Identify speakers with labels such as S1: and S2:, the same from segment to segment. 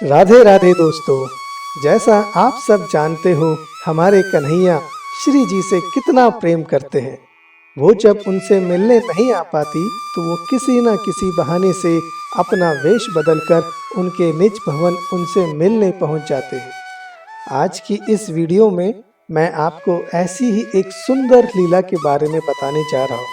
S1: राधे राधे दोस्तों। जैसा आप सब जानते हो, हमारे कन्हैया श्री जी से कितना प्रेम करते हैं। वो जब उनसे मिलने नहीं आ पाती तो वो किसी न किसी बहाने से अपना वेश बदलकर उनके निज भवन उनसे मिलने पहुंच जाते हैं। आज की इस वीडियो में मैं आपको ऐसी ही एक सुंदर लीला के बारे में बताने जा रहा हूँ।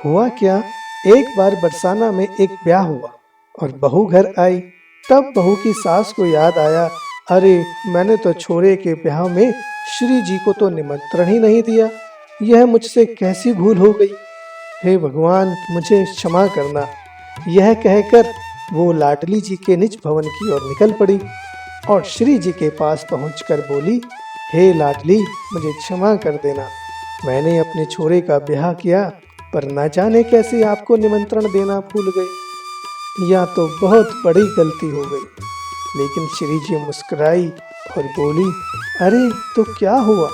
S1: हुआ क्या, एक बार बरसाना में एक ब्याह हुआ और बहू घर आई। तब बहू की सास को याद आया, अरे मैंने तो छोरे के ब्याह में श्री जी को तो निमंत्रण ही नहीं दिया। यह मुझसे कैसी भूल हो गई। हे भगवान, मुझे क्षमा करना। यह कहकर वो लाडली जी के निज भवन की ओर निकल पड़ी और श्री जी के पास पहुंचकर बोली, हे लाडली, मुझे क्षमा कर देना। मैंने अपने छोरे का ब्याह किया पर न जाने कैसे आपको निमंत्रण देना भूल गई। यह तो बहुत बड़ी गलती हो गई। लेकिन श्री जी मुस्कुराई और बोली, अरे तो क्या हुआ,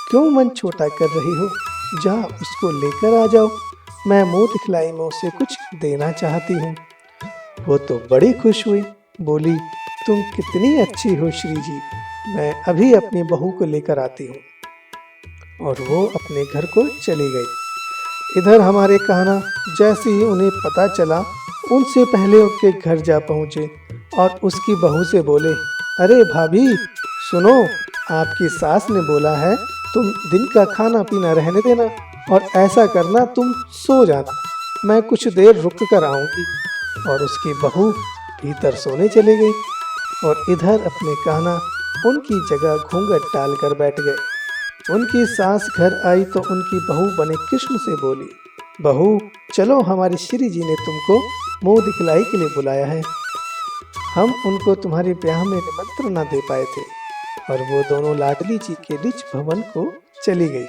S1: क्यों मन छोटा कर रही हो? जा उसको लेकर आ जाओ, मैं मुंह दिखलाई में उसे कुछ देना चाहती हूँ। वो तो बड़ी खुश हुई, बोली, तुम कितनी अच्छी हो श्री जी, मैं अभी अपनी बहू को लेकर आती हूँ। और वो अपने घर को चली गई। इधर हमारे कान्हा जैसे ही उन्हें पता चला, उनसे पहले उनके घर जा पहुँचे और उसकी बहू से बोले, अरे भाभी सुनो, आपकी सास ने बोला है तुम दिन का खाना पीना रहने देना और ऐसा करना तुम सो जाना, मैं कुछ देर रुक कर आऊँगी। और उसकी बहू भीतर सोने चली गई और इधर अपने कान्हा उनकी जगह घूंघट डाल कर बैठ गए। उनकी सास घर आई तो उनकी बहू बने कृष्ण से बोली, बहू चलो, हमारे श्री जी ने तुमको मुंह दिखलाई के लिए बुलाया है। हम उनको तुम्हारे ब्याह में निमंत्रण न दे पाए थे। और वो दोनों लाडली जी के निज भवन को चली गई।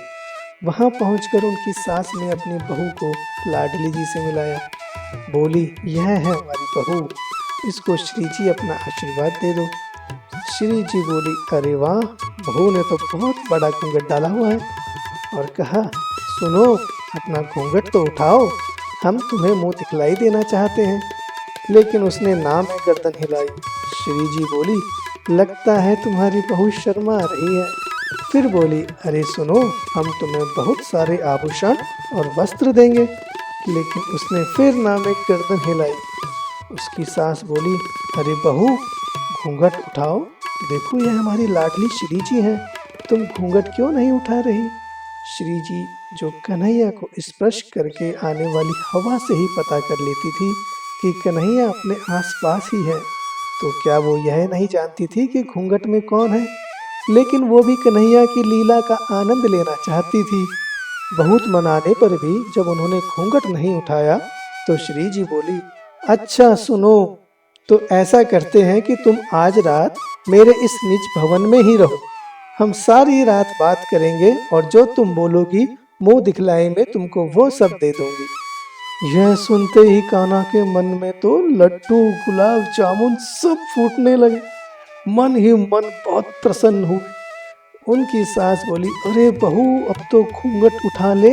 S1: वहां पहुंचकर उनकी सास ने अपनी बहू को लाडली जी से मिलाया। बोली, यह है हमारी बहू, इसको श्री जी अपना आशीर्वाद दे दो। श्री जी बोली, अरे वाह, बहू ने तो बहुत बड़ा घूंघट डाला हुआ है। और कहा, सुनो, अपना घूंघट तो उठाओ, हम तुम्हें मुंह दिखलाई देना चाहते हैं। लेकिन उसने ना में गर्दन हिलाई। श्री जी बोली, लगता है तुम्हारी बहू शर्मा रही है। फिर बोली, अरे सुनो, हम तुम्हें बहुत सारे आभूषण और वस्त्र देंगे। लेकिन उसने फिर ना में गर्दन हिलाई। उसकी सास बोली, अरे बहू, घूंघट उठाओ, देखो यह हमारी लाडली श्री जी हैं, तुम घूंघट क्यों नहीं उठा रही? श्री जी, जो कन्हैया को स्पर्श करके आने वाली हवा से ही पता कर लेती थी कि कन्हैया अपने आसपास ही है, तो क्या वो यह नहीं जानती थी कि घूंघट में कौन है? लेकिन वो भी कन्हैया की लीला का आनंद लेना चाहती थी। बहुत मनाने पर भी जब उन्होंने घूंघट नहीं उठाया तो श्री जी बोली, अच्छा सुनो, तो ऐसा करते हैं कि तुम आज रात मेरे इस निज भवन में ही रहो। हम सारी रात बात करेंगे और जो तुम बोलोगी मुंह दिखलाई में तुमको वो सब दे दूंगी। यह सुनते ही कान्हा के मन में तो लड्डू, गुलाब जामुन सब फूटने लगे। मन ही मन बहुत प्रसन्न हुए। उनकी सास बोली, अरे बहू, अब तो घूंघट उठा ले,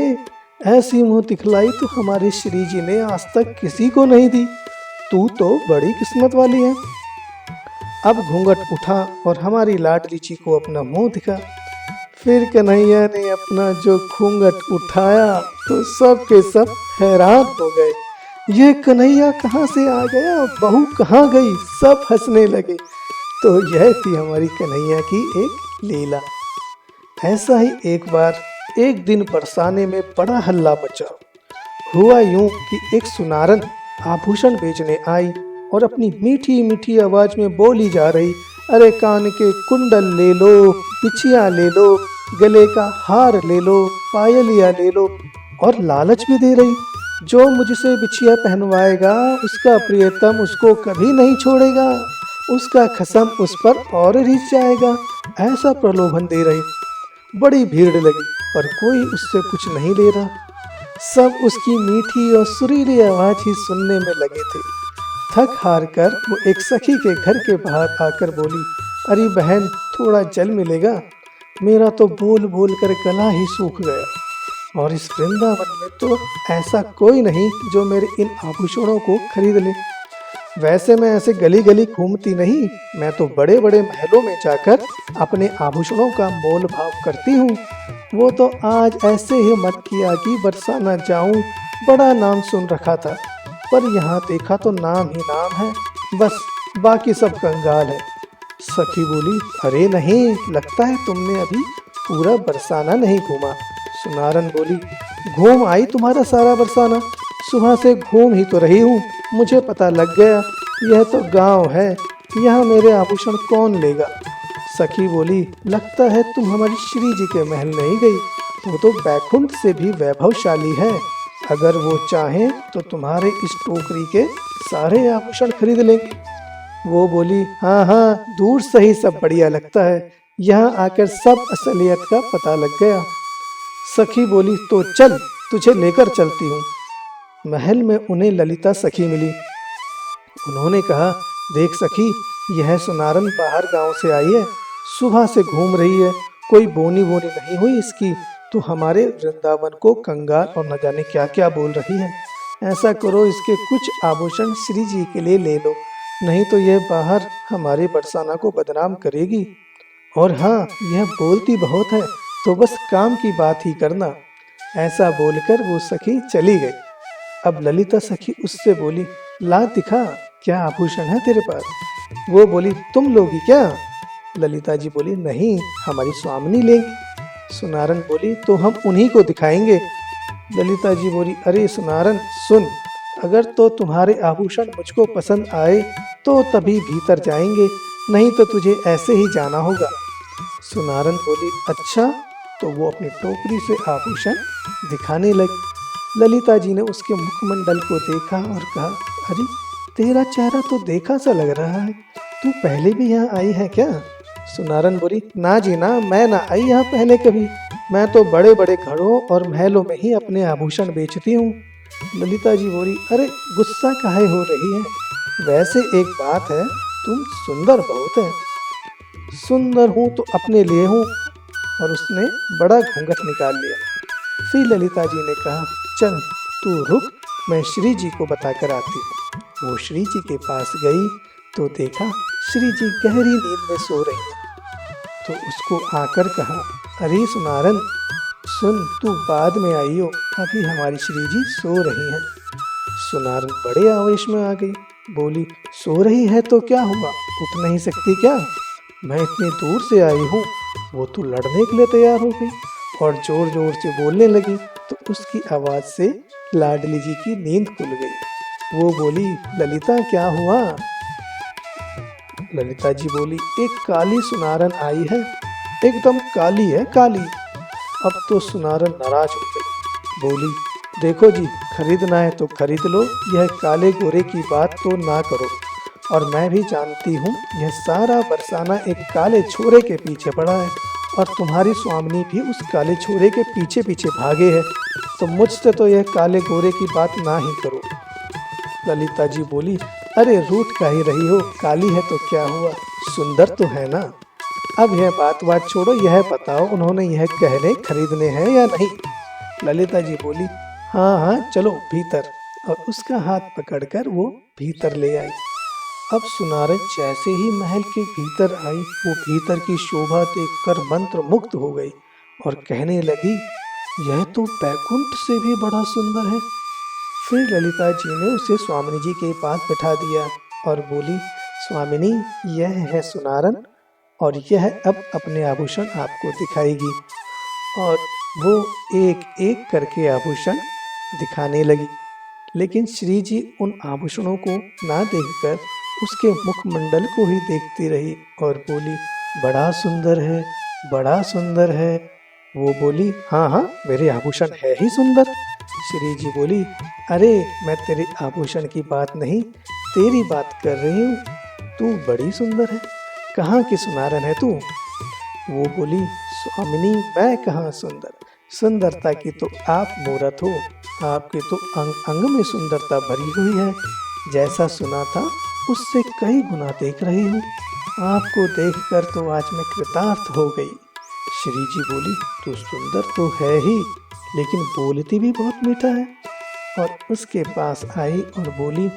S1: ऐसी मुंह दिखलाई तो हमारे श्री जी ने आज तक किसी को नहीं दी, तू तो बड़ी किस्मत वाली है। अब घूंघट उठा और हमारी लाडली जी को अपना मुंह दिखा। फिर कन्हैया ने अपना जो घूंघट उठाया तो सब के सब हैरान हो गए। ये कन्हैया कहाँ से आ गया, बहू कहाँ गई? सब हंसने लगे। तो यह थी हमारी कन्हैया की एक लीला। ऐसा ही एक बार एक दिन बरसाने में बड़ा हल्ला मचा। हुआ यूं कि एक सुनारन आभूषण बेचने आई और अपनी मीठी मीठी आवाज में बोली जा रही, अरे कान के कुंडल ले लो, बिछिया ले लो, गले का हार ले लो, पायलिया ले लो, और लालच भी दे रही, जो मुझसे बिछिया पहनवाएगा उसका प्रियतम उसको कभी नहीं छोड़ेगा, उसका खसम उस पर और रिझ जाएगा, ऐसा प्रलोभन दे रही। बड़ी भीड़ लगी पर कोई उससे कुछ नहीं ले रहा। सब उसकी मीठी और सुरीली आवाज ही सुनने में लगे थे। थक हार कर वो एक सखी के घर के बाहर आकर बोली, अरे बहन, थोड़ा जल मिलेगा? मेरा तो बोल बोल कर गला ही सूख गया और इस वृंदावन में तो ऐसा कोई नहीं जो मेरे इन आभूषणों को खरीद ले। वैसे मैं ऐसे गली गली घूमती नहीं, मैं तो बड़े बड़े महलों में जाकर अपने आभूषणों का मोल भाव करती हूँ। वो तो आज ऐसे ही मन किया कि बरसाना जाऊं, बड़ा नाम सुन रखा था, पर यहाँ देखा तो नाम ही नाम है, बस बाकी सब कंगाल है। सखी बोली, अरे नहीं, लगता है तुमने अभी पूरा बरसाना नहीं घूमा। सुनारन बोली, घूम आई तुम्हारा सारा बरसाना, सुबह से घूम ही तो रही हूँ, मुझे पता लग गया यह तो गांव है, यहाँ मेरे आभूषण कौन लेगा। सखी बोली, लगता है तुम हमारी श्री जी के महल नहीं गई, वो तो बैकुंठ से भी वैभवशाली है, अगर वो चाहें तो तुम्हारे इस टोकरी के सारे आभूषण खरीद लेंगे। वो बोली, हाँ हाँ, दूर से ही सब बढ़िया लगता है, यहाँ आकर सब असलियत का पता लग गया। सखी बोली, तो चल, तुझे लेकर चलती हूँ। महल में उन्हें ललिता सखी मिली। उन्होंने कहा, देख सखी, यह सुनारन बाहर गांव से आई है, सुबह से घूम रही है, कोई बोनी बोनी नहीं हुई इसकी, तो हमारे वृंदावन को कंगाल और न जाने क्या क्या बोल रही है। ऐसा करो, इसके कुछ आभूषण श्री जी के लिए ले लो, नहीं तो यह बाहर हमारे बरसाना को बदनाम करेगी। और हाँ, यह बोलती बहुत है, तो बस काम की बात ही करना। ऐसा बोलकर वो सखी चली गई। अब ललिता सखी उससे बोली, ला दिखा, क्या आभूषण है तेरे पास। वो बोली, तुम लोगी क्या। ललिता जी बोली, नहीं, हमारी स्वामिनी लेंगी। सुनारन बोली, तो हम उन्हीं को दिखाएंगे। ललिता जी बोली, अरे सुनारन सुन, अगर तो तुम्हारे आभूषण मुझको पसंद आए तो तभी भीतर जाएंगे, नहीं तो तुझे ऐसे ही जाना होगा। सुनारन बोली, अच्छा, तो वो अपनी टोकरी से आभूषण दिखाने लगी। ललिता जी ने उसके मुखमंडल को देखा और कहा, अरे तेरा चेहरा तो देखा सा लग रहा है, तू पहले भी यहाँ आई है क्या। सुनारन बोली, ना जी ना, मैं ना आई यहाँ पहले कभी, मैं तो बड़े बड़े घरों और महलों में ही अपने आभूषण बेचती हूँ। ललिता जी बोली, अरे गुस्सा काहे हो रही है, वैसे एक बात है, तुम सुंदर बहुत है। सुंदर हूँ तो अपने लिए हूँ। और उसने बड़ा घूंघट निकाल लिया। फिर ललिता जी ने कहा, चल तू रुक, मैं श्री जी को बताकर आती हूँ। वो श्री जी के पास गई तो देखा श्री जी गहरी नींद में सो रही हैं। तो उसको आकर कहा, अरे सुनारन सुन, तू बाद में आई हो, अभी हमारी श्री जी सो रही हैं। सुनारन बड़े आवेश में आ गई, बोली, सो रही है तो क्या हुआ, उठ नहीं सकती क्या, मैं इतनी दूर से आई हूँ। वो तो लड़ने के लिए तैयार हो गई और जोर जोर से बोलने लगी, तो उसकी आवाज़ से लाडली जी की नींद खुल गई। वो बोली, ललिता क्या हुआ। ललिता जी बोली, एक काली सुनारन आई है, एकदम काली है, काली। अब तो सुनारन नाराज हो गई, बोली, देखो जी, खरीदना है तो खरीद लो, यह काले गोरे की बात तो ना करो, और मैं भी जानती हूँ यह सारा बरसाना एक काले छोरे के पीछे पड़ा है, और तुम्हारी स्वामिनी भी उस काले छोरे के पीछे पीछे भागे है, तो मुझसे तो यह काले गोरे की बात ना ही करो। ललिता जी बोली, अरे रूठ का ही रही हो, काली है तो क्या हुआ, सुंदर तो है ना। अब यह बात छोड़ो, यह बताओ उन्होंने यह गहने खरीदने हैं या नहीं। ललिता जी बोली, हाँ हाँ, चलो भीतर, और उसका हाथ पकड़कर वो भीतर ले आई। अब सुनारन जैसे ही महल के भीतर आई, वो भीतर की शोभा देखकर मंत्र मुग्ध हो गई और कहने लगी, यह तो बैकुंठ से भी बड़ा सुंदर है। फिर ललिता जी ने उसे स्वामिनी जी के पास बैठा दिया और बोली, स्वामिनी, यह है सुनारन, और यह अब अपने आभूषण आपको दिखाएगी। और वो एक एक करके आभूषण दिखाने लगी, लेकिन श्री जी उन आभूषणों को ना देखकर उसके मुखमंडल को ही देखती रही और बोली, बड़ा सुंदर है, बड़ा सुंदर है। वो बोली, हाँ हाँ, मेरे आभूषण है ही सुंदर। श्री जी बोली, अरे मैं तेरे आभूषण की बात नहीं, तेरी बात कर रही हूँ, तू बड़ी सुंदर है, कहाँ की सुनारन है तू। वो बोली, स्वामिनी, मैं कहाँ सुंदर, सुंदरता की तो आप मूरत हो, आपके तो अंग अंग में सुंदरता भरी हुई है, जैसा सुना था उससे कई गुना देख रही हूँ, आपको देखकर तो आज मैं कृतार्थ हो गई। श्री जी बोली, तू सुंदर तो है ही, लेकिन बोलती भी बहुत मीठा है। और उसके पास आई और बोली,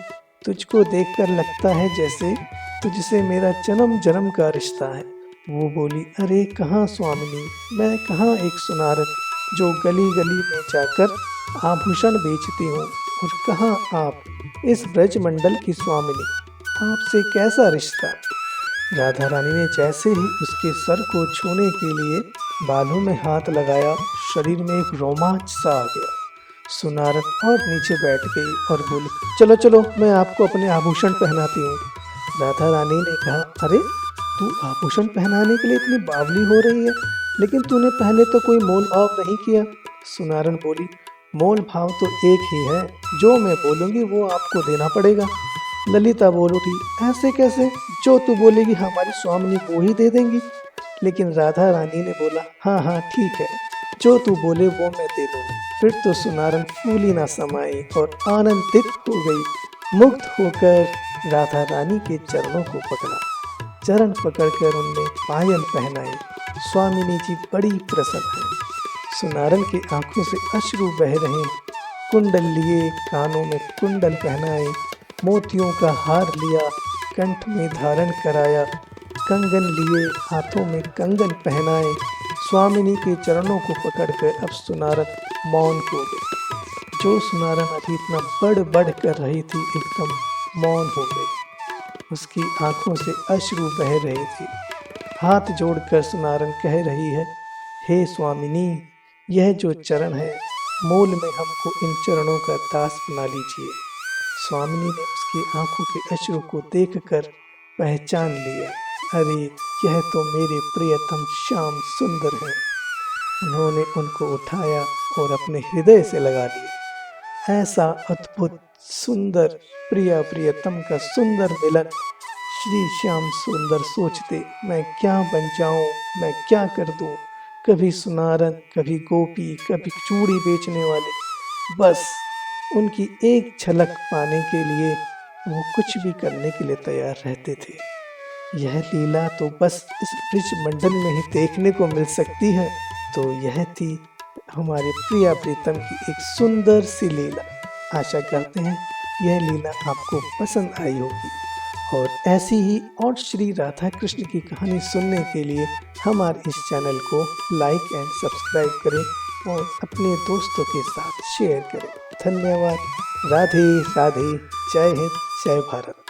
S1: तुझको देखकर लगता है जैसे तुझसे मेरा जन्म जन्म का रिश्ता है। वो बोली, अरे कहाँ स्वामिनी, मैं कहाँ एक सुनारन जो गली गली में जाकर आभूषण बेचती हूँ, और कहाँ आप इस ब्रजमंडल की स्वामिनी, आपसे कैसा रिश्ता। राधा रानी ने जैसे ही उसके सर को छूने के लिए बालों में हाथ लगाया, शरीर में एक रोमांच सा आ गया। सुनारन और नीचे बैठ गई और बोली, चलो चलो, मैं आपको अपने आभूषण पहनाती हूँ। राधा रानी ने कहा, अरे तू आभूषण पहनाने के लिए इतनी बावली हो रही है, लेकिन तूने पहले तो कोई मोल भाव नहीं किया। सुनारन बोली, मोल भाव तो एक ही है, जो मैं बोलूँगी वो आपको देना पड़ेगा। ललिता बोल उठी, ऐसे कैसे, जो तू बोलेगी हमारी स्वामिनी वो ही दे देंगी। लेकिन राधा रानी ने बोला, हाँ हाँ ठीक है, जो तू बोले वो मैं दे दूंगी। फिर तो सुनारन फूली ना समाई और आनंदित हो गई। मुग्ध होकर राधा रानी के चरणों को पकड़ा, चरण पकड़कर उनमें पायल पहनाई। स्वामिनी जी बड़ी प्रसन्न है। सुनारन की आंखों से अश्रु बह रहे। कुंडल लिए, कानों में कुंडल पहनाए, मोतियों का हार लिया, कंठ में धारण कराया, कंगन लिए, हाथों में कंगन पहनाए। स्वामिनी के चरणों को पकड़कर अब सुनारन मौन हो गई। जो सुनारन अभी इतना बढ़ बढ़ कर रही थी, एकदम मौन हो गई। उसकी आंखों से अश्रु बह रहे थे। हाथ जोड़कर सुनारन कह रही है, हे स्वामिनी, यह जो चरण है, मूल में हमको इन चरणों का दास बना लीजिए। स्वामिनी ने उसकी आंखों के अश्रु को देखकर पहचान लिया, अरे यह तो मेरे प्रियतम श्याम सुंदर हैं। उन्होंने उनको उठाया और अपने हृदय से लगा लिया। ऐसा अद्भुत सुंदर प्रिया प्रियतम का सुंदर मिलन श्री श्याम सुंदर सोचते, मैं क्या बन जाऊं, मैं क्या कर दूं। कभी सुनारन, कभी गोपी, कभी चूड़ी बेचने वाले, बस उनकी एक झलक पाने के लिए वो कुछ भी करने के लिए तैयार रहते थे। यह लीला तो बस इस ब्रिज मंडल में ही देखने को मिल सकती है। तो यह थी हमारे प्रिया प्रीतम की एक सुंदर सी लीला। आशा करते हैं यह लीला आपको पसंद आई होगी, और ऐसी ही और श्री राधा कृष्ण की कहानी सुनने के लिए हमारे इस चैनल को लाइक एंड सब्सक्राइब करें और अपने दोस्तों के साथ शेयर करें। धन्यवाद। राधे राधे। जय हिंद, जय भारत।